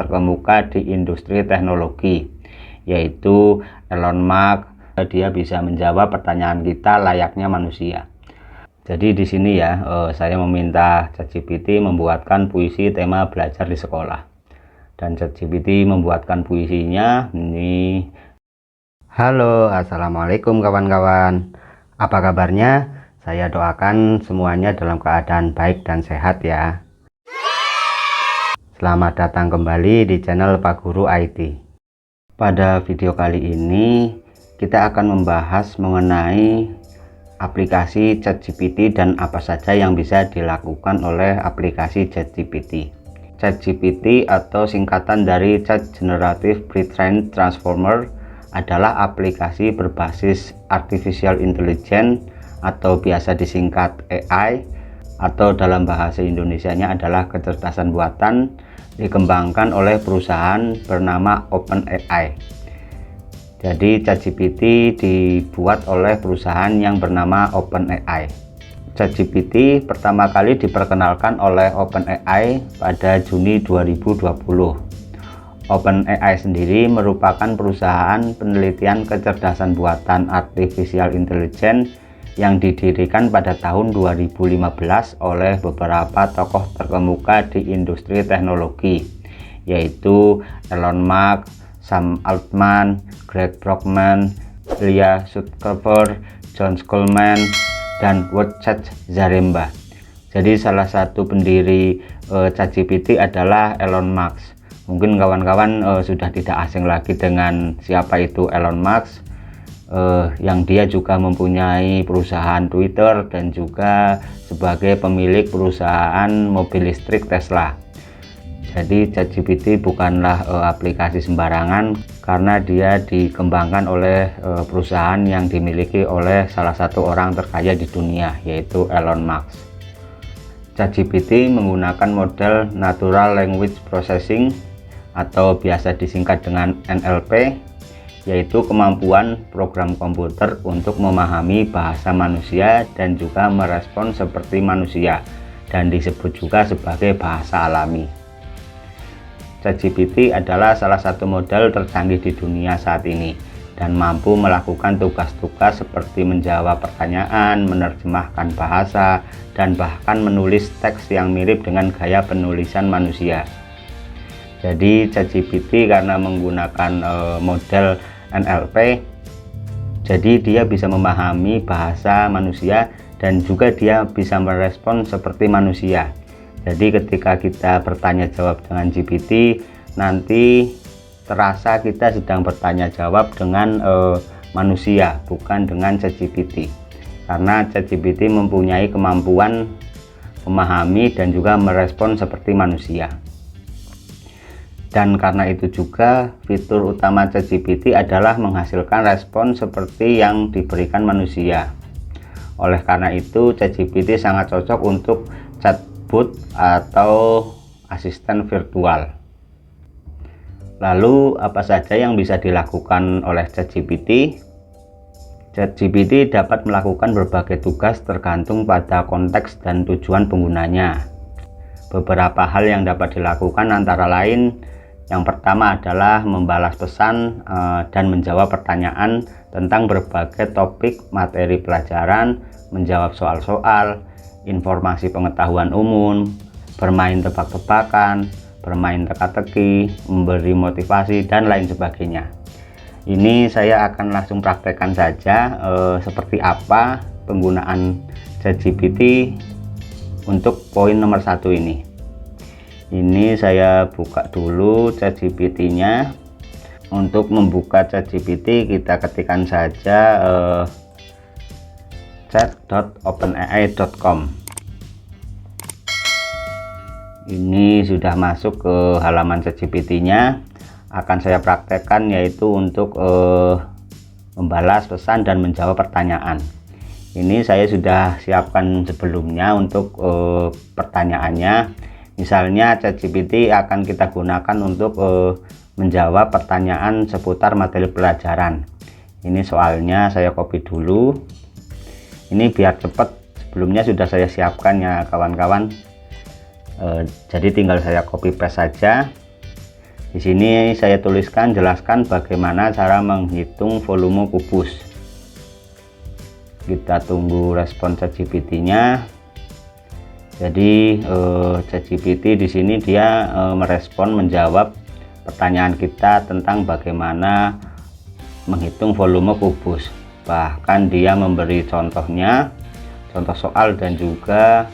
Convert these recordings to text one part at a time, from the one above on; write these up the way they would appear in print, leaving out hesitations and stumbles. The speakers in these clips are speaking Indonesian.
terkemuka di industri teknologi, yaitu Elon Musk. Dia bisa menjawab pertanyaan kita layaknya manusia. Jadi di sini ya, saya meminta ChatGPT membuatkan puisi tema belajar di sekolah. Dan ChatGPT membuatkan puisinya ini. Halo, assalamualaikum kawan-kawan. Apa kabarnya? Saya doakan semuanya dalam keadaan baik dan sehat ya. Selamat datang kembali di channel Pak Guru IT. Pada video kali ini kita akan membahas mengenai aplikasi ChatGPT dan apa saja yang bisa dilakukan oleh aplikasi ChatGPT. ChatGPT atau singkatan dari Chat Generative Pre-trained Transformer adalah aplikasi berbasis Artificial Intelligence atau biasa disingkat AI, atau dalam bahasa Indonesianya adalah kecerdasan buatan, dikembangkan oleh perusahaan bernama OpenAI. Jadi ChatGPT dibuat oleh perusahaan yang bernama OpenAI. ChatGPT pertama kali diperkenalkan oleh OpenAI pada Juni 2020. OpenAI sendiri merupakan perusahaan penelitian kecerdasan buatan Artificial Intelligence yang didirikan pada tahun 2015 oleh beberapa tokoh terkemuka di industri teknologi, yaitu Elon Musk, Sam Altman, Greg Brockman, Ilya Sutskever, John Schulman, dan Wojciech Zaremba. Jadi salah satu pendiri ChatGPT adalah Elon Musk. Mungkin kawan-kawan sudah tidak asing lagi dengan siapa itu Elon Musk, yang dia juga mempunyai perusahaan Twitter dan juga sebagai pemilik perusahaan mobil listrik Tesla. Jadi ChatGPT bukanlah aplikasi sembarangan, karena dia dikembangkan oleh perusahaan yang dimiliki oleh salah satu orang terkaya di dunia, yaitu Elon Musk. ChatGPT menggunakan model Natural Language Processing atau biasa disingkat dengan NLP, yaitu kemampuan program komputer untuk memahami bahasa manusia dan juga merespon seperti manusia, dan disebut juga sebagai bahasa alami. ChatGPT adalah salah satu model tercanggih di dunia saat ini dan mampu melakukan tugas-tugas seperti menjawab pertanyaan, menerjemahkan bahasa, dan bahkan menulis teks yang mirip dengan gaya penulisan manusia. Jadi ChatGPT karena menggunakan model NLP, jadi dia bisa memahami bahasa manusia dan juga dia bisa merespon seperti manusia. Jadi ketika kita bertanya jawab dengan GPT, nanti terasa kita sedang bertanya jawab dengan manusia, bukan dengan ChatGPT. Karena ChatGPT mempunyai kemampuan memahami dan juga merespon seperti manusia. Dan karena itu juga fitur utama ChatGPT adalah menghasilkan respon seperti yang diberikan manusia. Oleh karena itu ChatGPT sangat cocok untuk chatbot atau asisten virtual. Lalu apa saja yang bisa dilakukan oleh ChatGPT? ChatGPT dapat melakukan berbagai tugas tergantung pada konteks dan tujuan penggunanya. Beberapa hal yang dapat dilakukan antara lain, yang pertama adalah membalas pesan dan menjawab pertanyaan tentang berbagai topik materi pelajaran, menjawab soal-soal, informasi pengetahuan umum, bermain tebak-tebakan, bermain teka-teki, memberi motivasi, dan lain sebagainya. Ini saya akan langsung praktekkan saja seperti apa penggunaan ChatGPT untuk poin nomor 1 ini. Ini saya buka dulu ChatGPT-nya. Untuk membuka ChatGPT kita ketikkan saja chat.openai.com. Ini sudah masuk ke halaman ChatGPT-nya. Akan saya praktekkan yaitu untuk membalas pesan dan menjawab pertanyaan. Ini saya sudah siapkan sebelumnya untuk pertanyaannya. Misalnya ChatGPT akan kita gunakan untuk menjawab pertanyaan seputar materi pelajaran. Ini soalnya saya copy dulu. Ini biar cepat, sebelumnya sudah saya siapkan ya kawan-kawan. Jadi tinggal saya copy paste saja. Di sini saya tuliskan, jelaskan bagaimana cara menghitung volume kubus. Kita tunggu respon ChatGPT-nya. Jadi ChatGPT di sini dia merespon, menjawab pertanyaan kita tentang bagaimana menghitung volume kubus. Bahkan dia memberi contohnya, contoh soal dan juga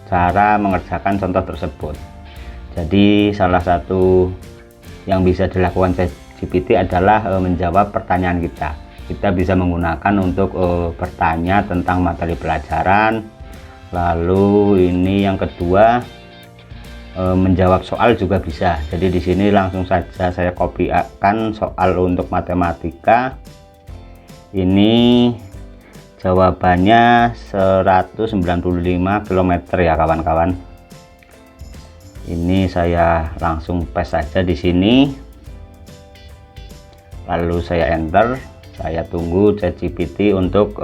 cara mengerjakan contoh tersebut. Jadi salah satu yang bisa dilakukan ChatGPT adalah menjawab pertanyaan kita. Kita bisa menggunakan untuk bertanya tentang materi pelajaran. Lalu ini yang kedua, menjawab soal juga bisa. Jadi di sini langsung saja saya kopikan soal untuk matematika. Ini jawabannya 195 km ya kawan-kawan. Ini saya langsung paste saja di sini. Lalu saya enter. Saya tunggu ChatGPT untuk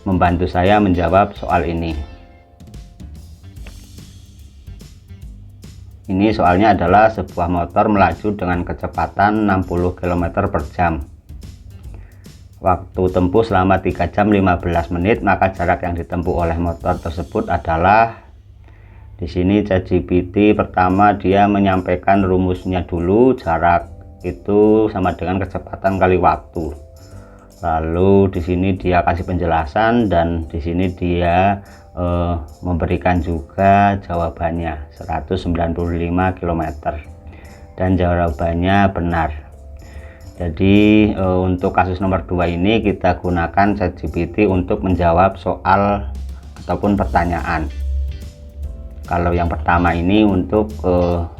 membantu saya menjawab soal ini. Ini soalnya adalah sebuah motor melaju dengan kecepatan 60 km per jam. Waktu tempuh selama 3 jam 15 menit, maka jarak yang ditempuh oleh motor tersebut adalah, di sini ChatGPT pertama dia menyampaikan rumusnya dulu, jarak itu sama dengan kecepatan kali waktu. Lalu di sini dia kasih penjelasan dan di sini dia memberikan juga jawabannya 195 km dan jawabannya benar. Jadi untuk kasus nomor 2 ini kita gunakan ChatGPT untuk menjawab soal ataupun pertanyaan. Kalau yang pertama ini untuk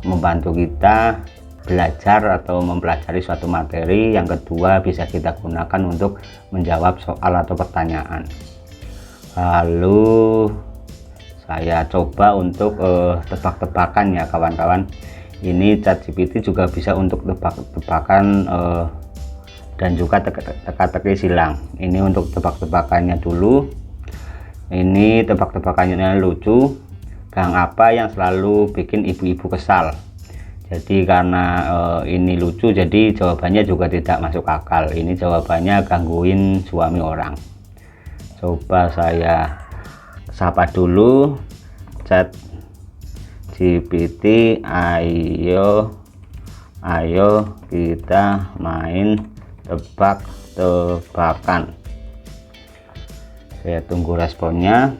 membantu kita belajar atau mempelajari suatu materi, yang kedua bisa kita gunakan untuk menjawab soal atau pertanyaan. Lalu saya coba untuk tebak-tebakan ya kawan-kawan. Ini ChatGPT juga bisa untuk tebak-tebakan dan juga teka-teki silang. Ini untuk tebak-tebakannya dulu. Ini tebak-tebakannya lucu. Gang apa yang selalu bikin ibu-ibu kesal? Jadi karena ini lucu, jadi jawabannya juga tidak masuk akal. Ini jawabannya gangguin suami orang. Coba saya sapa dulu ChatGPT, ayo kita main tebak-tebakan. Saya tunggu responnya.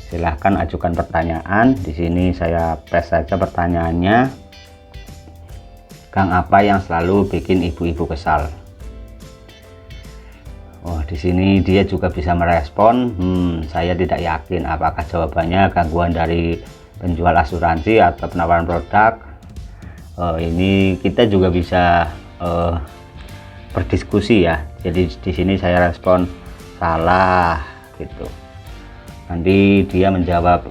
Silahkan ajukan pertanyaan. Di sini saya paste saja pertanyaannya. Gang apa yang selalu bikin ibu-ibu kesal? Oh, di sini dia juga bisa merespon. Saya tidak yakin apakah jawabannya gangguan dari penjual asuransi atau penawaran produk. Ini kita juga bisa berdiskusi ya. Jadi di sini saya respon salah gitu. Nanti dia menjawab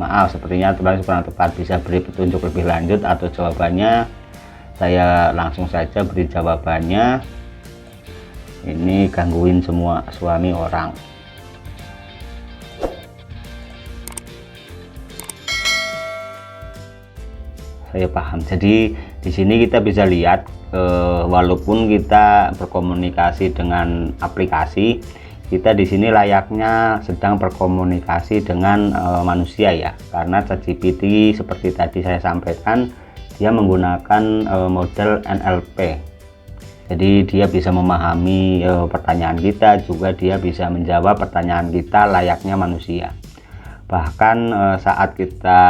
maaf, sepertinya kurang tepat, bisa beri petunjuk lebih lanjut atau jawabannya. Saya langsung saja beri jawabannya. Ini gangguin semua suami orang. Saya paham. Jadi di sini kita bisa lihat walaupun kita berkomunikasi dengan aplikasi, kita di sini layaknya sedang berkomunikasi dengan manusia ya, karena ChatGPT seperti tadi saya sampaikan dia menggunakan model NLP. Jadi dia bisa memahami pertanyaan kita, juga dia bisa menjawab pertanyaan kita layaknya manusia. Bahkan saat kita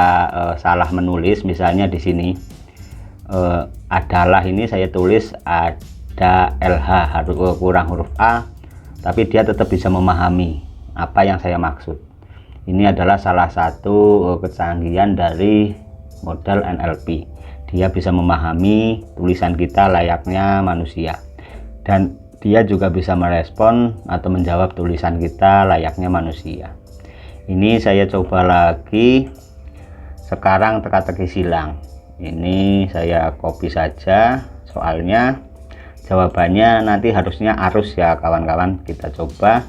salah menulis, misalnya di sini adalah ini saya tulis ada LH kurang huruf A, tapi dia tetap bisa memahami apa yang saya maksud. Ini adalah salah satu kecanggihan dari model NLP. Dia bisa memahami tulisan kita layaknya manusia, dan dia juga bisa merespon atau menjawab tulisan kita layaknya manusia. Ini saya coba lagi. Sekarang teka-teki silang. Ini saya copy saja soalnya. Jawabannya nanti harusnya arus ya kawan-kawan. Kita coba.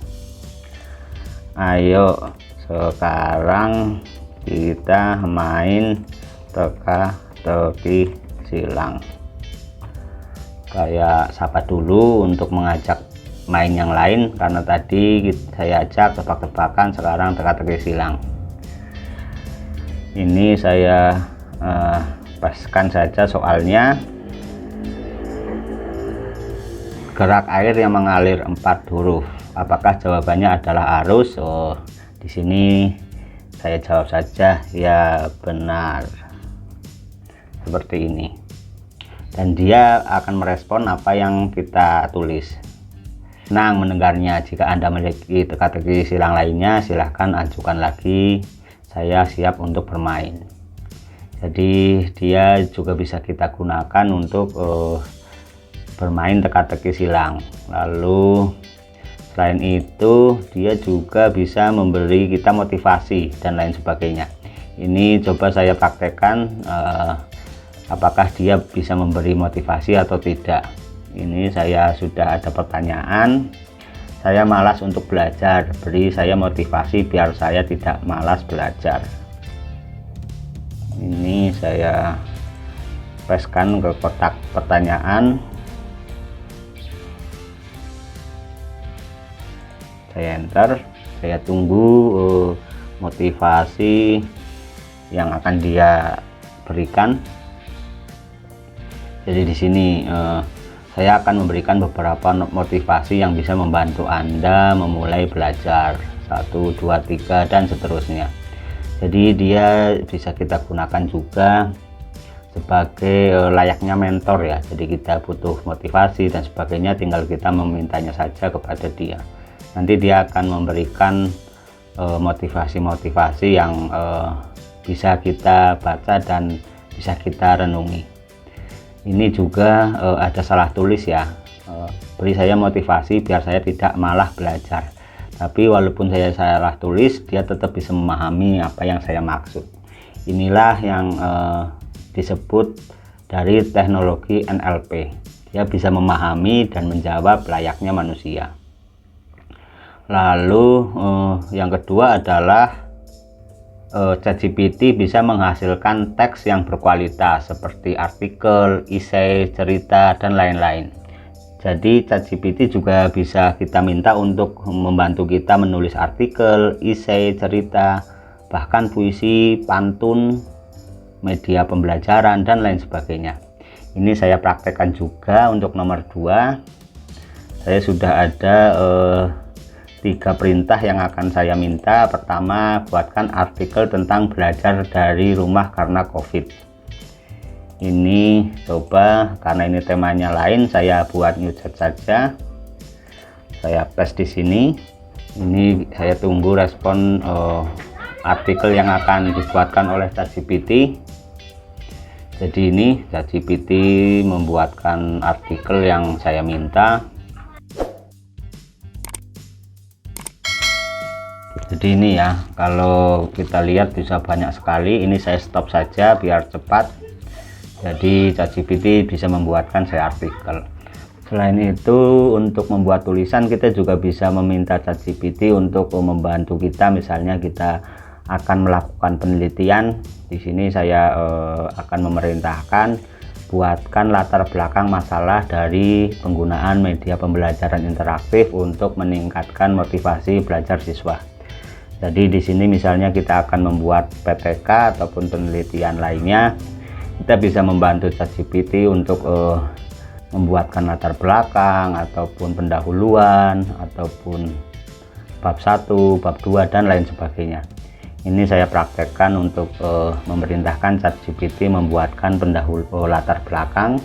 Ayo sekarang kita main teka teka-teki silang. Kayak sapa dulu untuk mengajak main yang lain, karena tadi saya ajak tebak-tebakan, sekarang teka-teki silang. Ini saya paskan saja soalnya. Gerak air yang mengalir 4 huruf, apakah jawabannya adalah arus? Oh, di sini saya jawab saja ya benar, seperti ini. Dan dia akan merespon apa yang kita tulis. Senang mendengarnya. Jika Anda memiliki teka-teki silang lainnya, silahkan ajukan lagi, saya siap untuk bermain. Jadi dia juga bisa kita gunakan untuk bermain teka-teki silang. Lalu selain itu dia juga bisa memberi kita motivasi dan lain sebagainya. Ini coba saya praktekkan apakah dia bisa memberi motivasi atau tidak. Ini saya sudah ada pertanyaan. Saya malas untuk belajar, beri saya motivasi biar saya tidak malas belajar. Ini saya paskan ke kotak pertanyaan. Saya enter, saya tunggu motivasi yang akan dia berikan. Jadi di sini saya akan memberikan beberapa motivasi yang bisa membantu Anda memulai belajar, 1, 2, 3 dan seterusnya. Jadi dia bisa kita gunakan juga sebagai layaknya mentor ya. Jadi kita butuh motivasi dan sebagainya, tinggal kita memintanya saja kepada dia. Nanti dia akan memberikan motivasi-motivasi yang bisa kita baca dan bisa kita renungi. Ini juga ada salah tulis ya, beri saya motivasi biar saya tidak malah belajar. Tapi walaupun saya salah tulis, dia tetap bisa memahami apa yang saya maksud. Inilah yang disebut dari teknologi NLP. Dia bisa memahami dan menjawab layaknya manusia. Lalu yang kedua adalah ChatGPT bisa menghasilkan teks yang berkualitas seperti artikel, esai, cerita, dan lain-lain. Jadi ChatGPT juga bisa kita minta untuk membantu kita menulis artikel, esai, cerita, bahkan puisi, pantun, media pembelajaran, dan lain sebagainya. Ini saya praktekkan juga untuk nomor 2. Saya sudah ada 3 perintah yang akan saya minta. Pertama, buatkan artikel tentang belajar dari rumah karena COVID. Ini coba, karena ini temanya lain, saya buat new chat saja. Saya paste di sini. Ini saya tunggu respon artikel yang akan dibuatkan oleh ChatGPT. Jadi ini ChatGPT membuatkan artikel yang saya minta. Jadi ini ya, kalau kita lihat bisa banyak sekali. Ini saya stop saja biar cepat. Jadi ChatGPT bisa membuatkan saya artikel. Selain itu, untuk membuat tulisan kita juga bisa meminta ChatGPT untuk membantu kita. Misalnya kita akan melakukan penelitian. Di sini saya akan memerintahkan buatkan latar belakang masalah dari penggunaan media pembelajaran interaktif untuk meningkatkan motivasi belajar siswa. Jadi di sini misalnya kita akan membuat PTK ataupun penelitian lainnya, kita bisa membantu ChatGPT untuk membuatkan latar belakang ataupun pendahuluan ataupun bab 1, bab 2 dan lain sebagainya. Ini saya praktekkan untuk memerintahkan ChatGPT membuatkan pendahulu latar belakang.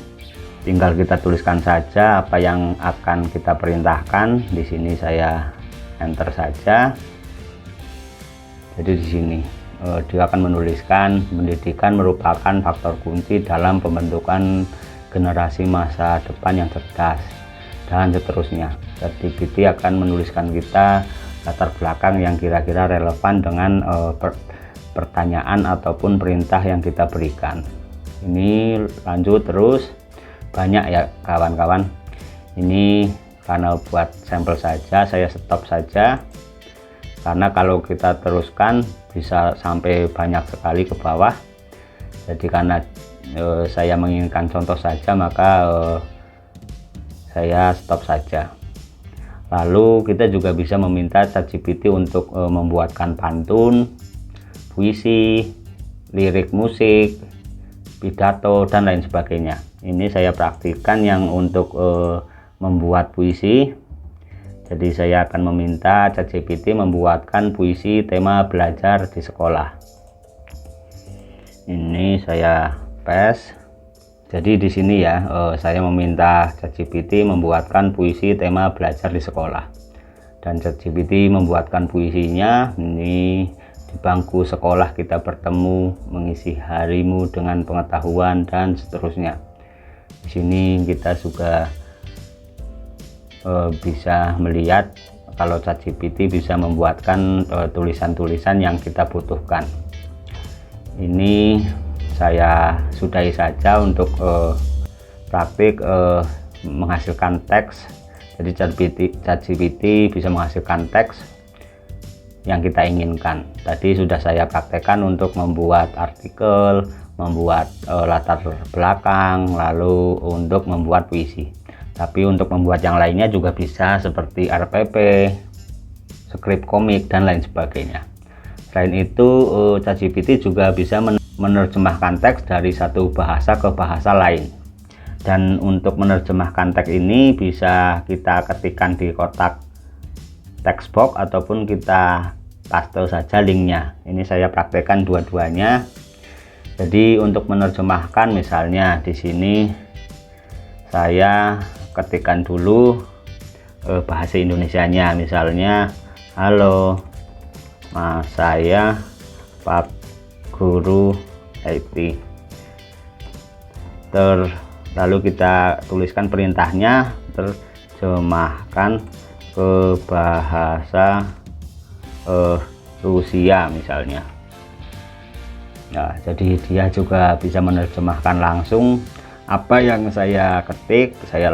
Tinggal kita tuliskan saja apa yang akan kita perintahkan. Di sini saya enter saja. Jadi di sini dia akan menuliskan pendidikan merupakan faktor kunci dalam pembentukan generasi masa depan yang cerdas dan seterusnya. ChatGPT akan menuliskan kita latar belakang yang kira-kira relevan dengan pertanyaan ataupun perintah yang kita berikan. Ini lanjut terus, banyak ya kawan-kawan. Ini karena buat sampel saja, saya stop saja. Karena kalau kita teruskan bisa sampai banyak sekali ke bawah. Jadi karena saya menginginkan contoh saja, maka saya stop saja. Lalu kita juga bisa meminta ChatGPT untuk membuatkan pantun, puisi, lirik musik, pidato, dan lain sebagainya. Ini saya praktikkan yang untuk membuat puisi. Jadi saya akan meminta ChatGPT membuatkan puisi tema belajar di sekolah. Ini saya paste. Jadi di sini ya, saya meminta ChatGPT membuatkan puisi tema belajar di sekolah, dan ChatGPT membuatkan puisinya. Ini di bangku sekolah kita bertemu, mengisi harimu dengan pengetahuan, dan seterusnya. Di sini kita juga bisa melihat kalau ChatGPT bisa membuatkan tulisan-tulisan yang kita butuhkan. Ini saya sudahi saja untuk praktik menghasilkan teks. Jadi ChatGPT bisa menghasilkan teks yang kita inginkan. Tadi sudah saya praktekkan untuk membuat artikel, membuat latar belakang, lalu untuk membuat puisi. Tapi untuk membuat yang lainnya juga bisa, seperti RPP, skrip komik, dan lain sebagainya. Selain itu, ChatGPT juga bisa menerjemahkan teks dari satu bahasa ke bahasa lain. Dan untuk menerjemahkan teks ini bisa kita ketikkan di kotak text box ataupun kita paste saja linknya. Ini saya praktekkan dua-duanya. Jadi untuk menerjemahkan, misalnya di sini saya ketikkan dulu bahasa Indonesianya, misalnya halo mas, saya Pak Guru IT. Lalu kita tuliskan perintahnya, terjemahkan ke bahasa Rusia misalnya. Nah, jadi dia juga bisa menerjemahkan langsung apa yang saya ketik. Saya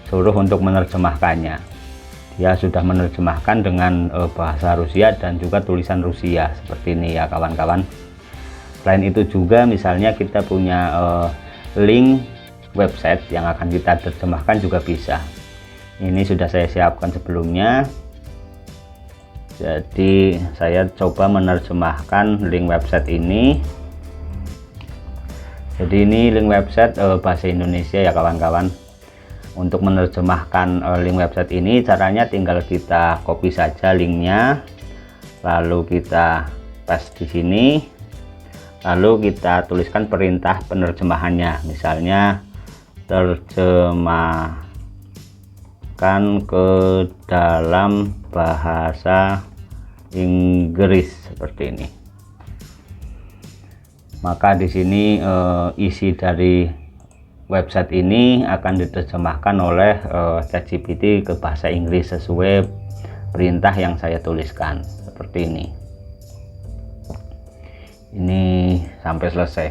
suruh untuk menerjemahkannya. Dia sudah menerjemahkan dengan bahasa Rusia dan juga tulisan Rusia seperti ini ya kawan-kawan. Selain itu juga misalnya kita punya link website yang akan kita terjemahkan juga bisa. Ini sudah saya siapkan sebelumnya. Jadi saya coba menerjemahkan link website ini. Jadi ini link website bahasa Indonesia ya kawan-kawan. Untuk menerjemahkan link website ini, caranya tinggal kita copy saja linknya, lalu kita paste di sini, lalu kita tuliskan perintah penerjemahannya, misalnya terjemahkan ke dalam bahasa Inggris seperti ini. Maka di sini isi dari website ini akan diterjemahkan oleh ChatGPT ke bahasa Inggris sesuai perintah yang saya tuliskan seperti ini. Ini sampai selesai.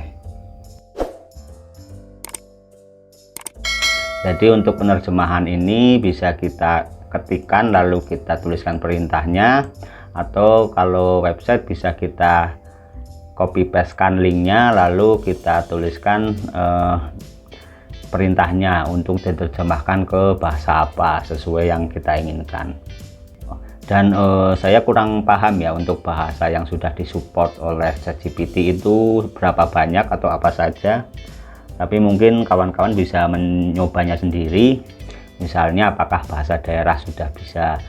Jadi untuk penerjemahan ini bisa kita ketikkan lalu kita tuliskan perintahnya, atau kalau website bisa kita copy pastekan linknya lalu kita tuliskan perintahnya untuk diterjemahkan ke bahasa apa sesuai yang kita inginkan. Dan saya kurang paham ya untuk bahasa yang sudah disupport oleh ChatGPT itu berapa banyak atau apa saja, tapi mungkin kawan-kawan bisa menyobanya sendiri. Misalnya apakah bahasa daerah sudah bisa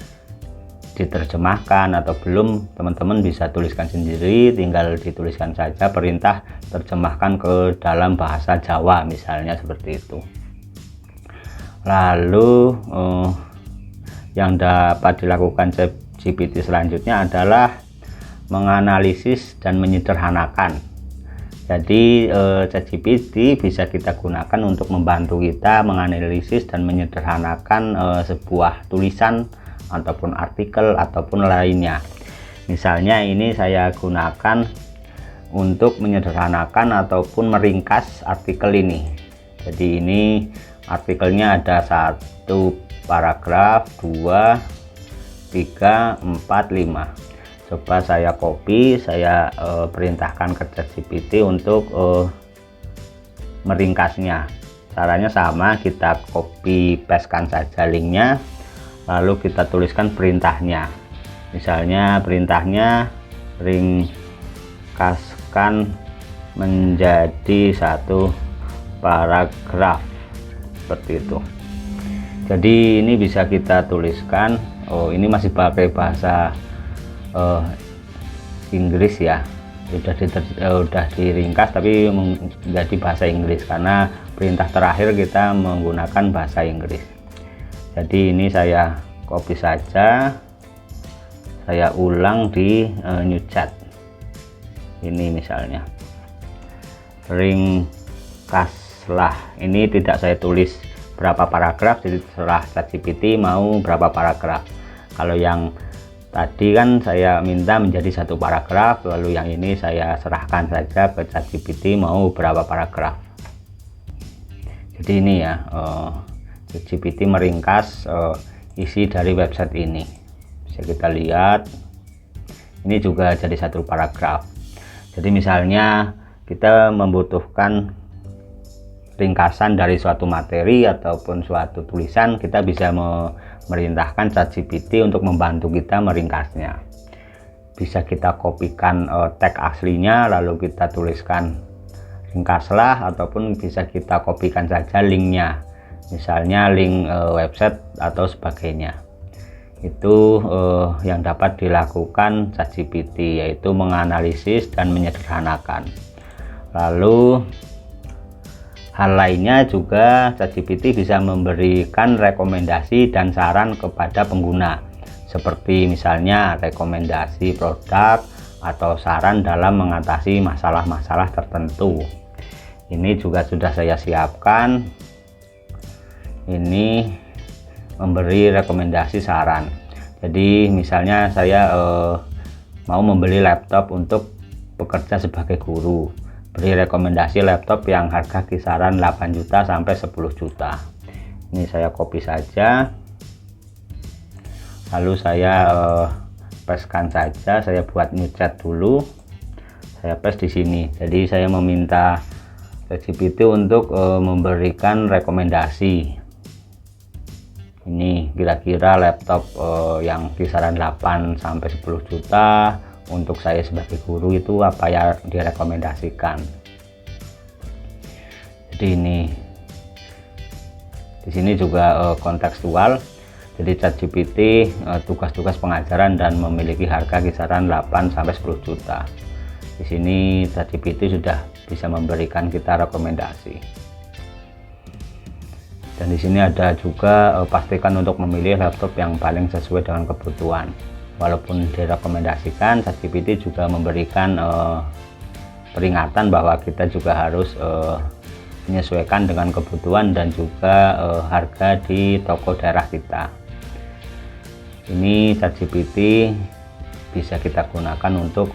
diterjemahkan atau belum, teman-teman bisa tuliskan sendiri, tinggal dituliskan saja perintah terjemahkan ke dalam bahasa Jawa misalnya seperti itu. Lalu yang dapat dilakukan ChatGPT selanjutnya adalah menganalisis dan menyederhanakan. Jadi ChatGPT bisa kita gunakan untuk membantu kita menganalisis dan menyederhanakan sebuah tulisan ataupun artikel ataupun lainnya. Misalnya ini saya gunakan untuk menyederhanakan ataupun meringkas artikel ini. Jadi ini artikelnya ada 1 paragraf, 2, 3, 4, 5. Coba saya copy, saya perintahkan ke ChatGPT untuk meringkasnya. Caranya sama, kita copy pastekan saja linknya, lalu kita tuliskan perintahnya. Misalnya perintahnya ringkaskan menjadi satu paragraf, seperti itu. Jadi ini bisa kita tuliskan. Oh, ini masih pakai bahasa Inggris ya, udah diringkas tapi menjadi bahasa Inggris karena perintah terakhir kita menggunakan bahasa Inggris. Jadi ini saya copy saja, saya ulang di new chat. Ini misalnya ringkaslah, ini tidak saya tulis berapa paragraf, jadi terserah ChatGPT mau berapa paragraf. Kalau yang tadi kan saya minta menjadi satu paragraf, lalu yang ini saya serahkan saja ke ChatGPT mau berapa paragraf. Jadi ini ya, ChatGPT meringkas isi dari website ini. Bisa kita lihat, ini juga jadi satu paragraf. Jadi misalnya kita membutuhkan ringkasan dari suatu materi ataupun suatu tulisan, kita bisa memerintahkan ChatGPT untuk membantu kita meringkasnya. Bisa kita kopikan teks aslinya lalu kita tuliskan ringkaslah, ataupun bisa kita kopikan saja linknya, misalnya link website atau sebagainya. Itu yang dapat dilakukan ChatGPT, yaitu menganalisis dan menyederhanakan. Lalu hal lainnya juga, ChatGPT bisa memberikan rekomendasi dan saran kepada pengguna, seperti misalnya rekomendasi produk atau saran dalam mengatasi masalah-masalah tertentu. Ini juga sudah saya siapkan. Ini memberi rekomendasi saran. Jadi misalnya saya mau membeli laptop untuk bekerja sebagai guru, beri rekomendasi laptop yang harga kisaran 8 juta sampai 10 juta. Ini saya copy saja, lalu saya pastekan saja, saya buat new chat dulu, saya paste di sini. Jadi saya meminta ChatGPT untuk memberikan rekomendasi. Ini kira-kira laptop yang kisaran 8 sampai 10 juta untuk saya sebagai guru itu apa yang direkomendasikan. Jadi ini di sini juga kontekstual. Jadi ChatGPT tugas-tugas pengajaran dan memiliki harga kisaran 8 sampai 10 juta. Di sini ChatGPT sudah bisa memberikan kita rekomendasi. Dan di sini ada juga pastikan untuk memilih laptop yang paling sesuai dengan kebutuhan. Walaupun direkomendasikan, ChatGPT juga memberikan peringatan bahwa kita juga harus menyesuaikan dengan kebutuhan dan juga harga di toko daerah kita. Ini ChatGPT bisa kita gunakan untuk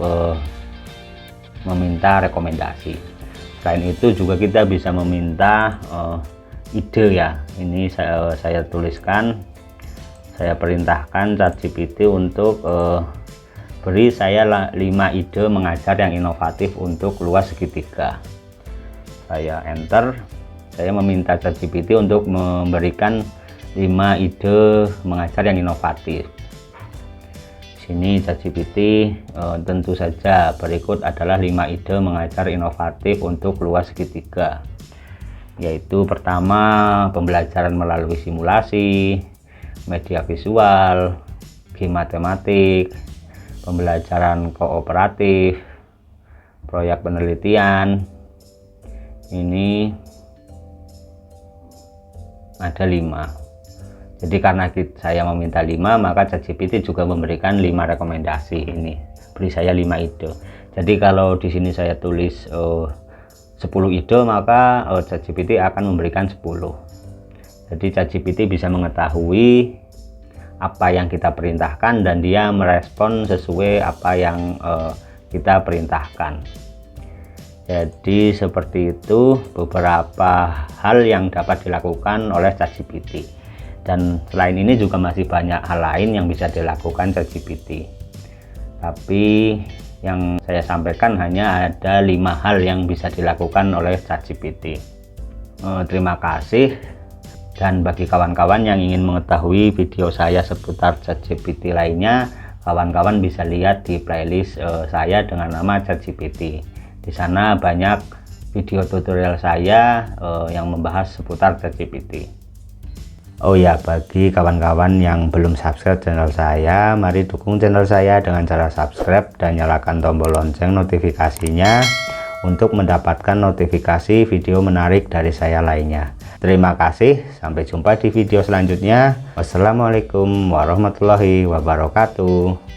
meminta rekomendasi. Selain itu juga kita bisa meminta ide ya. Ini saya tuliskan, saya perintahkan ChatGPT untuk beri saya 5 ide mengajar yang inovatif untuk luas segitiga. Saya enter, saya meminta ChatGPT untuk memberikan 5 ide mengajar yang inovatif. Sini ChatGPT tentu saja berikut adalah 5 ide mengajar inovatif untuk luas segitiga, yaitu pertama, pembelajaran melalui simulasi, media visual, game matematik, pembelajaran kooperatif, proyek penelitian. Ini ada 5. Jadi karena saya meminta 5, maka ChatGPT juga memberikan 5 rekomendasi. Ini beri saya 5 ide. Jadi kalau di sini saya tulis 10 ide, maka ChatGPT akan memberikan 10. Jadi ChatGPT bisa mengetahui apa yang kita perintahkan dan dia merespon sesuai apa yang kita perintahkan. Jadi seperti itu beberapa hal yang dapat dilakukan oleh ChatGPT. Dan selain ini juga masih banyak hal lain yang bisa dilakukan ChatGPT. Tapi yang saya sampaikan hanya ada 5 hal yang bisa dilakukan oleh ChatGPT. Terima kasih. Dan bagi kawan-kawan yang ingin mengetahui video saya seputar ChatGPT lainnya, kawan-kawan bisa lihat di playlist saya dengan nama ChatGPT. Di sana banyak video tutorial saya yang membahas seputar ChatGPT. Oh ya, bagi kawan-kawan yang belum subscribe channel saya, mari dukung channel saya dengan cara subscribe dan nyalakan tombol lonceng notifikasinya untuk mendapatkan notifikasi video menarik dari saya lainnya. Terima kasih, sampai jumpa di video selanjutnya. Wassalamualaikum warahmatullahi wabarakatuh.